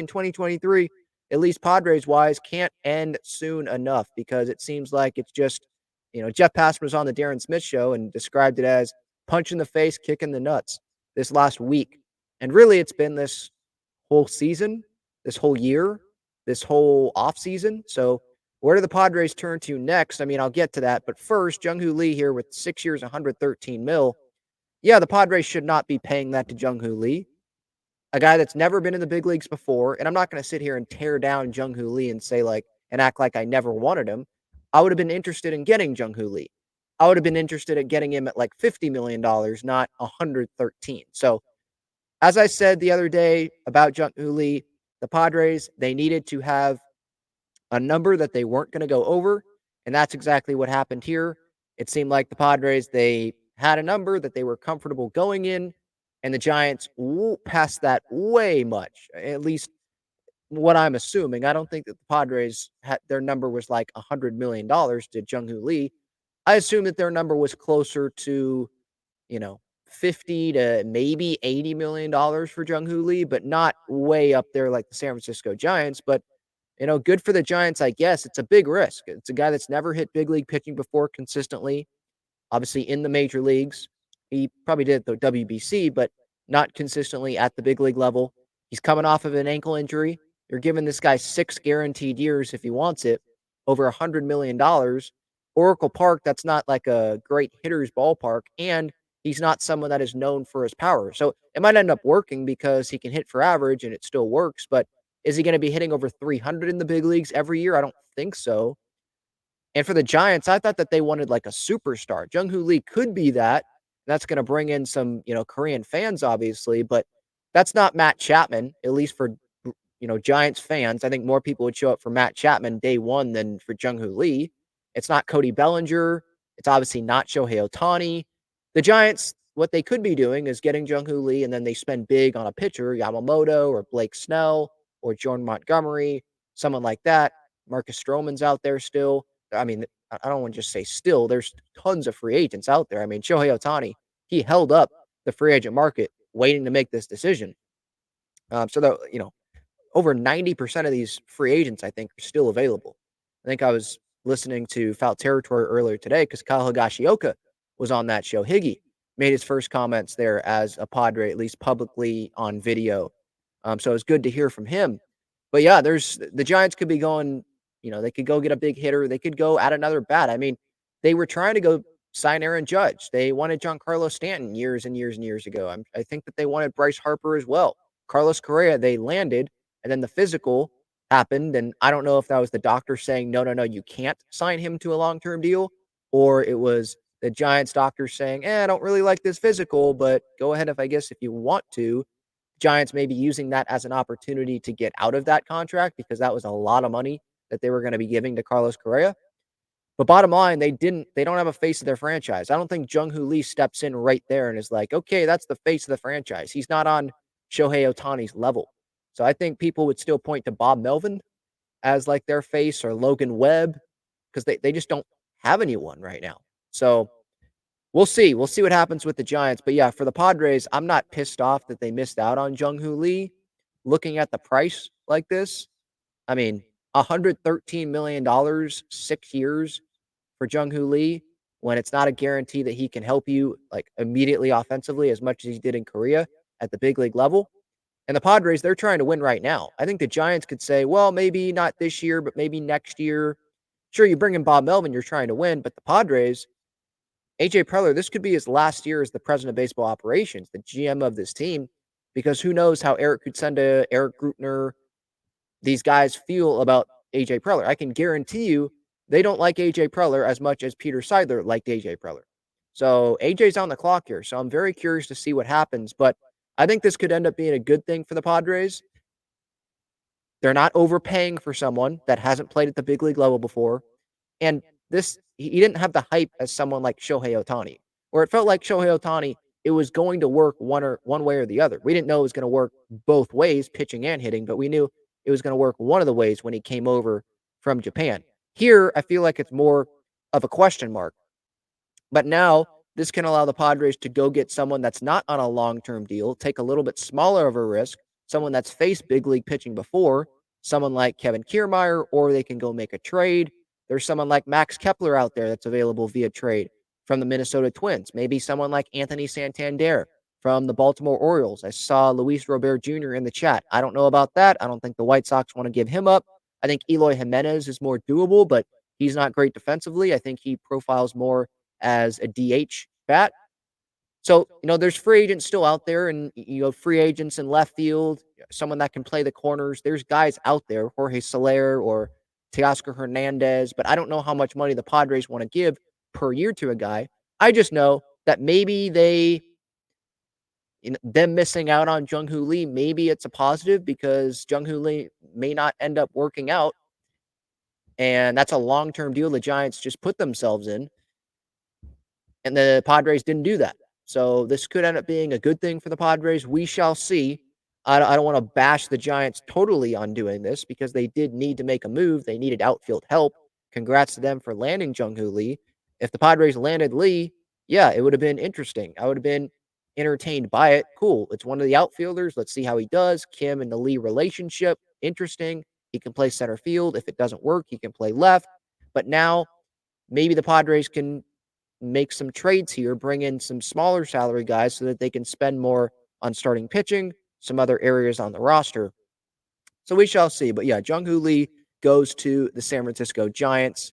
in 2023, at least Padres wise, can't end soon enough because it seems like it's just, Jeff Passman was on the Darren Smith show and described it as punch in the face, kick in the nuts this last week. And really, it's been this whole season, this whole year, this whole offseason. So, where do the Padres turn to next? I mean, I'll get to that. But first, Jung-hoo Lee here with 6 years, 113 mil. Yeah, the Padres should not be paying that to Jung-hoo Lee, a guy that's never been in the big leagues before. And I'm not going to sit here and tear down Jung-hoo Lee and say and act like I never wanted him. I would have been interested in getting Jung-hoo Lee. I would have been interested in getting him at like $50 million, not 113. So, as I said the other day about Jung-hoo Lee, the Padres, they needed to have a number that they weren't going to go over, and that's exactly what happened here. It seemed like the Padres, they had a number that they were comfortable going in, and the Giants passed that way much, at least what I'm assuming. I don't think that the Padres had their number was like $100 million to Jung-hoo Lee. I assume that their number was closer to, you know, 50 to maybe $80 million for Jung-hoo Lee, but not way up there like the San Francisco Giants. But good for the Giants, I guess. It's a big risk. It's a guy that's never hit big league pitching before consistently. Obviously, in the major leagues, he probably did the WBC, but not consistently at the big league level. He's coming off of an ankle injury. You're giving this guy 6 guaranteed years if he wants it, over $100 million. Oracle Park, that's not like a great hitter's ballpark, and he's not someone that is known for his power. So it might end up working because he can hit for average and it still works, but is he going to be hitting over 300 in the big leagues every year? I don't think so. And for the Giants, I thought that they wanted like a superstar. Jung-hoo Lee could be that. That's going to bring in some, Korean fans, obviously, but that's not Matt Chapman, at least for, Giants fans. I think more people would show up for Matt Chapman day one than for Jung-hoo Lee. It's not Cody Bellinger. It's obviously not Shohei Ohtani. The Giants, what they could be doing is getting Jung-hoo Lee, and then they spend big on a pitcher, Yamamoto or Blake Snell or Jordan Montgomery, someone like that. Marcus Stroman's out there still. I mean, I don't want to just say still. There's tons of free agents out there. I mean, Shohei Ohtani, he held up the free agent market waiting to make this decision. So that, over 90% of these free agents, I think, are still available. I think I was listening to Foul Territory earlier today because Kyle Higashioka was on that show. Higgy made his first comments there as a Padre, at least publicly on video. So it was good to hear from him. But yeah, the Giants could be going, they could go get a big hitter. They could go add another bat. I mean, they were trying to go sign Aaron Judge. They wanted Giancarlo Stanton years and years and years ago. I think that they wanted Bryce Harper as well. Carlos Correa, they landed, and then the physical happened. And I don't know if that was the doctor saying, no, you can't sign him to a long-term deal, or it was the Giants doctor saying, I don't really like this physical, but go ahead if you want to. Giants may be using that as an opportunity to get out of that contract because that was a lot of money that they were going to be giving to Carlos Correa. But bottom line, they don't have a face of their franchise. I don't think Jung-hoo Lee steps in right there and is like, okay, that's the face of the franchise. He's not on Shohei Ohtani's level. So I think people would still point to Bob Melvin as like their face, or Logan Webb, because they just don't have anyone right now. So we'll see. We'll see what happens with the Giants. But yeah, for the Padres, I'm not pissed off that they missed out on Jung-hoo Lee. Looking at the price like this, I mean, $113 million, 6 years for Jung-hoo Lee, when it's not a guarantee that he can help you like immediately offensively as much as he did in Korea at the big league level. And the Padres, they're trying to win right now. I think the Giants could say, well, maybe not this year, but maybe next year. Sure, you bring in Bob Melvin, you're trying to win, but the Padres, AJ Preller, this could be his last year as the president of baseball operations, the GM of this team, because who knows how Eric Kutsenda, Eric Grutner, these guys feel about AJ Preller. I can guarantee you they don't like AJ Preller as much as Peter Seidler liked AJ Preller. So AJ's on the clock here. So I'm very curious to see what happens. But I think this could end up being a good thing for the Padres. They're not overpaying for someone that hasn't played at the big league level before. And he didn't have the hype as someone like Shohei Ohtani, where it felt like Shohei Ohtani, it was going to work one way or the other. We didn't know it was going to work both ways, pitching and hitting, but we knew it was going to work one of the ways when he came over from Japan. Here, I feel like it's more of a question mark. But now, this can allow the Padres to go get someone that's not on a long-term deal, take a little bit smaller of a risk, someone that's faced big league pitching before, someone like Kevin Kiermaier, or they can go make a trade. There's someone like Max Kepler out there that's available via trade from the Minnesota Twins. Maybe someone like Anthony Santander from the Baltimore Orioles. I saw Luis Robert Jr. in the chat. I don't know about that. I don't think the White Sox want to give him up. I think Eloy Jimenez is more doable, but he's not great defensively. I think he profiles more as a DH bat. So, there's free agents still out there, and free agents in left field, someone that can play the corners. There's guys out there, Jorge Soler or Teoscar Hernandez, but I don't know how much money the Padres want to give per year to a guy. I just know that maybe them missing out on Jung-hoo Lee, maybe it's a positive because Jung-hoo Lee may not end up working out, and that's a long-term deal the Giants just put themselves in. And the Padres didn't do that. So this could end up being a good thing for the Padres. We shall see. I don't want to bash the Giants totally on doing this because they did need to make a move. They needed outfield help. Congrats to them for landing Jung-hoo Lee. If the Padres landed Lee, yeah, it would have been interesting. I would have been entertained by it. Cool. It's one of the outfielders. Let's see how he does. Kim and the Lee relationship, interesting. He can play center field. If it doesn't work, he can play left. But now maybe the Padres can make some trades here, bring in some smaller salary guys so that they can spend more on starting pitching, some other areas on the roster. So we shall see. But yeah, Jung-hoo Lee goes to the San Francisco Giants.